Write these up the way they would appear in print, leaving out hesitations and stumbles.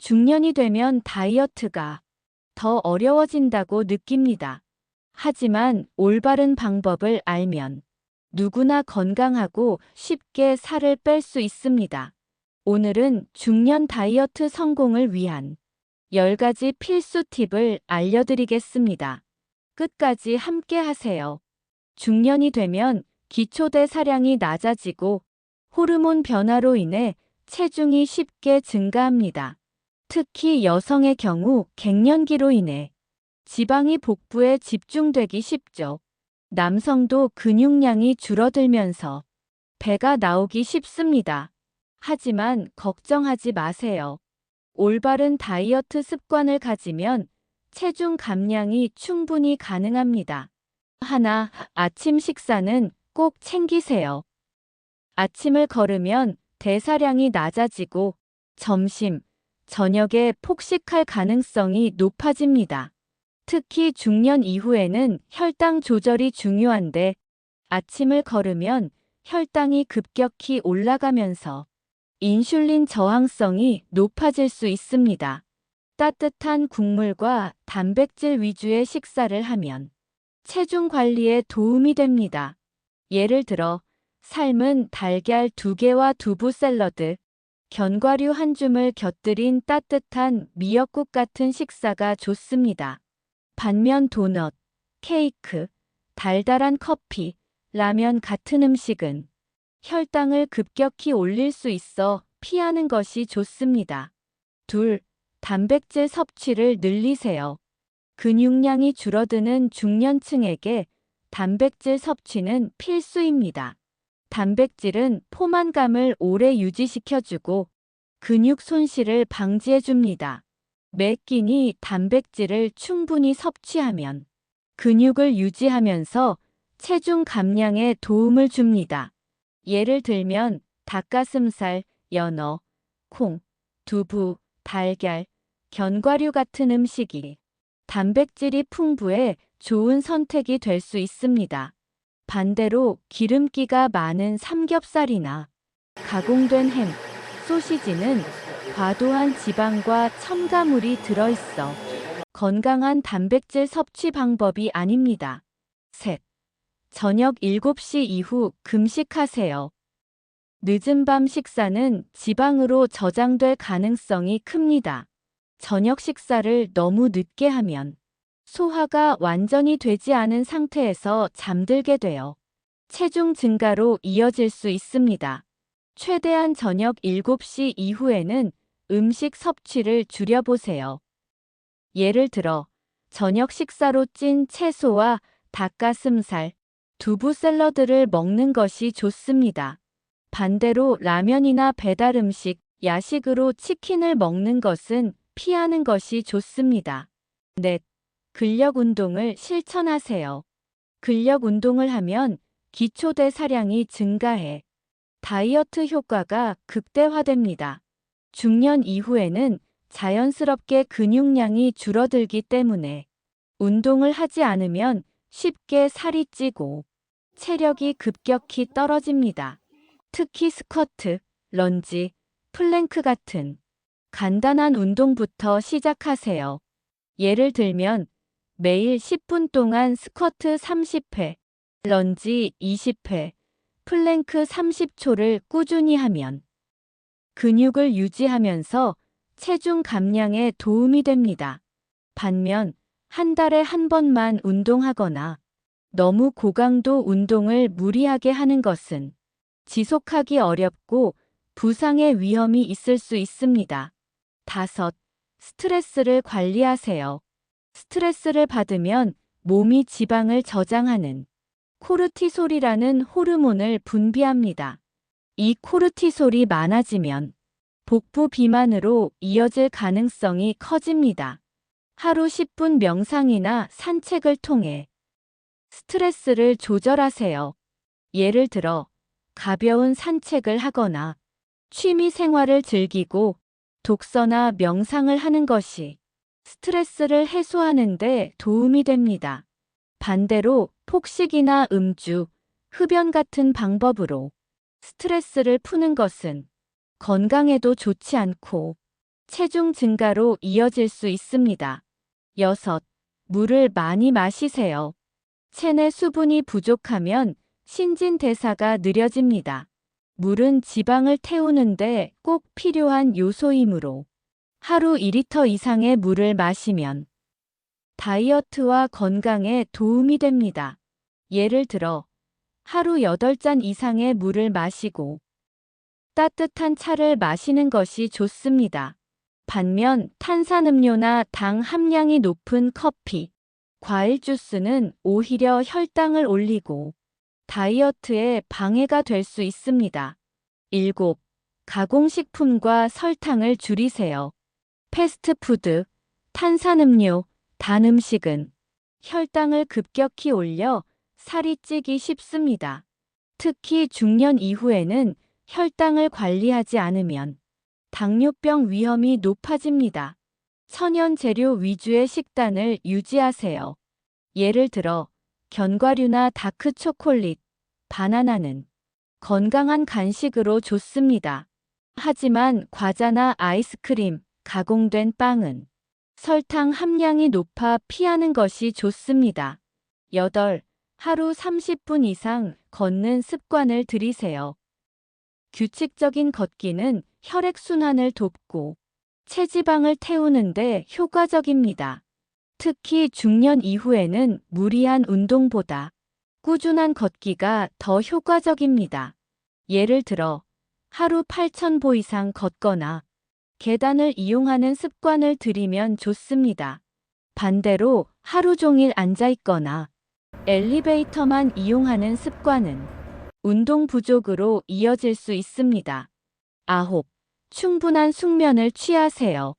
중년이 되면 다이어트가 더 어려워진다고 느낍니다. 하지만 올바른 방법을 알면 누구나 건강하고 쉽게 살을 뺄 수 있습니다. 오늘은 중년 다이어트 성공을 위한 10가지 필수 팁을 알려드리겠습니다. 끝까지 함께 하세요. 중년이 되면 기초대사량이 낮아지고 호르몬 변화로 인해 체중이 쉽게 증가합니다. 특히 여성의 경우 갱년기로 인해 지방이 복부에 집중되기 쉽죠. 남성도 근육량이 줄어들면서 배가 나오기 쉽습니다. 하지만 걱정하지 마세요. 올바른 다이어트 습관을 가지면 체중 감량이 충분히 가능합니다. 하나, 아침 식사는 꼭 챙기세요. 아침을 거르면 대사량이 낮아지고 점심, 저녁에 폭식할 가능성이 높아집니다. 특히 중년 이후에는 혈당 조절이 중요한데 아침을 거르면 혈당이 급격히 올라가면서 인슐린 저항성이 높아질 수 있습니다. 따뜻한 국물과 단백질 위주의 식사를 하면 체중 관리에 도움이 됩니다. 예를 들어 삶은 달걀 2개와 두부 샐러드, 견과류 한 줌을 곁들인 따뜻한 미역국 같은 식사가 좋습니다. 반면 도넛, 케이크, 달달한 커피, 라면 같은 음식은 혈당을 급격히 올릴 수 있어 피하는 것이 좋습니다. 둘, 단백질 섭취를 늘리세요. 근육량이 줄어드는 중년층에게 단백질 섭취는 필수입니다. 단백질은 포만감을 오래 유지시켜주고 근육 손실을 방지해줍니다. 매 끼니 단백질을 충분히 섭취하면 근육을 유지하면서 체중 감량에 도움을 줍니다. 예를 들면 닭가슴살, 연어, 콩, 두부, 달걀, 견과류 같은 음식이 단백질이 풍부해 좋은 선택이 될 수 있습니다. 반대로 기름기가 많은 삼겹살이나 가공된 햄, 소시지는 과도한 지방과 첨가물이 들어있어 건강한 단백질 섭취 방법이 아닙니다. 셋. 저녁 7시 이후 금식하세요. 늦은 밤 식사는 지방으로 저장될 가능성이 큽니다. 저녁 식사를 너무 늦게 하면 소화가 완전히 되지 않은 상태에서 잠들게 되어 체중 증가로 이어질 수 있습니다. 최대한 저녁 7시 이후에는 음식 섭취를 줄여보세요. 예를 들어 저녁 식사로 찐 채소와 닭가슴살, 두부 샐러드를 먹는 것이 좋습니다. 반대로 라면이나 배달 음식, 야식으로 치킨을 먹는 것은 피하는 것이 좋습니다. 넷. 근력 운동을 실천하세요. 근력 운동을 하면 기초대사량이 증가해 다이어트 효과가 극대화됩니다. 중년 이후에는 자연스럽게 근육량이 줄어들기 때문에 운동을 하지 않으면 쉽게 살이 찌고 체력이 급격히 떨어집니다. 특히 스쿼트, 런지, 플랭크 같은 간단한 운동부터 시작하세요. 예를 들면 매일 10분 동안 스쿼트 30회, 런지 20회, 플랭크 30초를 꾸준히 하면 근육을 유지하면서 체중 감량에 도움이 됩니다. 반면 한 달에 한 번만 운동하거나 너무 고강도 운동을 무리하게 하는 것은 지속하기 어렵고 부상의 위험이 있을 수 있습니다. 5. 스트레스를 관리하세요. 스트레스를 받으면 몸이 지방을 저장하는 코르티솔이라는 호르몬을 분비합니다. 이 코르티솔이 많아지면 복부 비만으로 이어질 가능성이 커집니다. 하루 10분 명상이나 산책을 통해 스트레스를 조절하세요. 예를 들어 가벼운 산책을 하거나 취미 생활을 즐기고 독서나 명상을 하는 것이 스트레스를 해소하는 데 도움이 됩니다. 반대로 폭식이나 음주, 흡연 같은 방법으로 스트레스를 푸는 것은 건강에도 좋지 않고 체중 증가로 이어질 수 있습니다. 6. 물을 많이 마시세요. 체내 수분이 부족하면 신진대사가 느려집니다. 물은 지방을 태우는데 꼭 필요한 요소이므로 하루 2리터 이상의 물을 마시면 다이어트와 건강에 도움이 됩니다. 예를 들어 하루 8잔 이상의 물을 마시고 따뜻한 차를 마시는 것이 좋습니다. 반면 탄산음료나 당 함량이 높은 커피, 과일 주스는 오히려 혈당을 올리고 다이어트에 방해가 될 수 있습니다. 7. 가공식품과 설탕을 줄이세요. 패스트푸드, 탄산음료, 단 음식은 혈당을 급격히 올려 살이 찌기 쉽습니다. 특히 중년 이후에는 혈당을 관리하지 않으면 당뇨병 위험이 높아집니다. 천연 재료 위주의 식단을 유지하세요. 예를 들어 견과류나 다크 초콜릿, 바나나는 건강한 간식으로 좋습니다. 하지만 과자나 아이스크림, 가공된 빵은 설탕 함량이 높아 피하는 것이 좋습니다. 8. 하루 30분 이상 걷는 습관을 들이세요. 규칙적인 걷기는 혈액순환을 돕고 체지방을 태우는데 효과적입니다. 특히 중년 이후에는 무리한 운동보다 꾸준한 걷기가 더 효과적입니다. 예를 들어 하루 8,000보 이상 걷거나 계단을 이용하는 습관을 들이면 좋습니다. 반대로 하루 종일 앉아 있거나 엘리베이터만 이용하는 습관은 운동 부족으로 이어질 수 있습니다. 9. 충분한 숙면을 취하세요.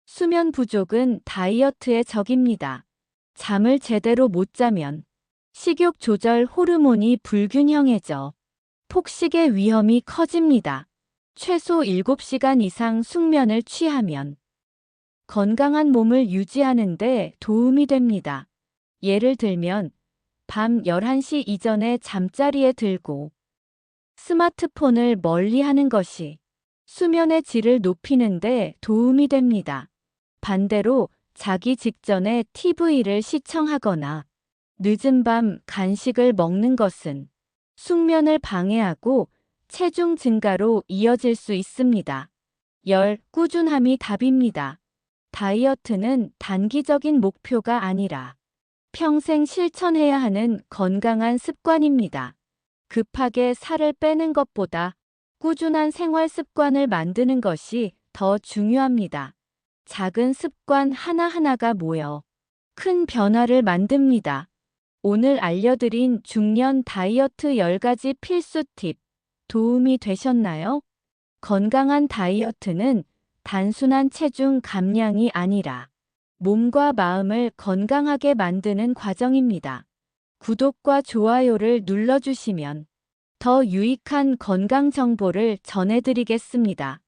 수면 부족은 다이어트의 적입니다. 잠을 제대로 못 자면 식욕 조절 호르몬이 불균형해져 폭식의 위험이 커집니다. 최소 7시간 이상 숙면을 취하면 건강한 몸을 유지하는 데 도움이 됩니다. 예를 들면 밤 11시 이전에 잠자리에 들고 스마트폰을 멀리하는 것이 수면의 질을 높이는 데 도움이 됩니다. 반대로 자기 직전에 TV를 시청하거나 늦은 밤 간식을 먹는 것은 숙면을 방해하고 체중 증가로 이어질 수 있습니다. 꾸준함이 답입니다. 다이어트는 단기적인 목표가 아니라 평생 실천해야 하는 건강한 습관입니다. 급하게 살을 빼는 것보다 꾸준한 생활 습관을 만드는 것이 더 중요합니다. 작은 습관 하나하나가 모여 큰 변화를 만듭니다. 오늘 알려드린 중년 다이어트 10가지 필수 팁 도움이 되셨나요? 건강한 다이어트는 단순한 체중 감량이 아니라 몸과 마음을 건강하게 만드는 과정입니다. 구독과 좋아요를 눌러주시면 더 유익한 건강 정보를 전해드리겠습니다.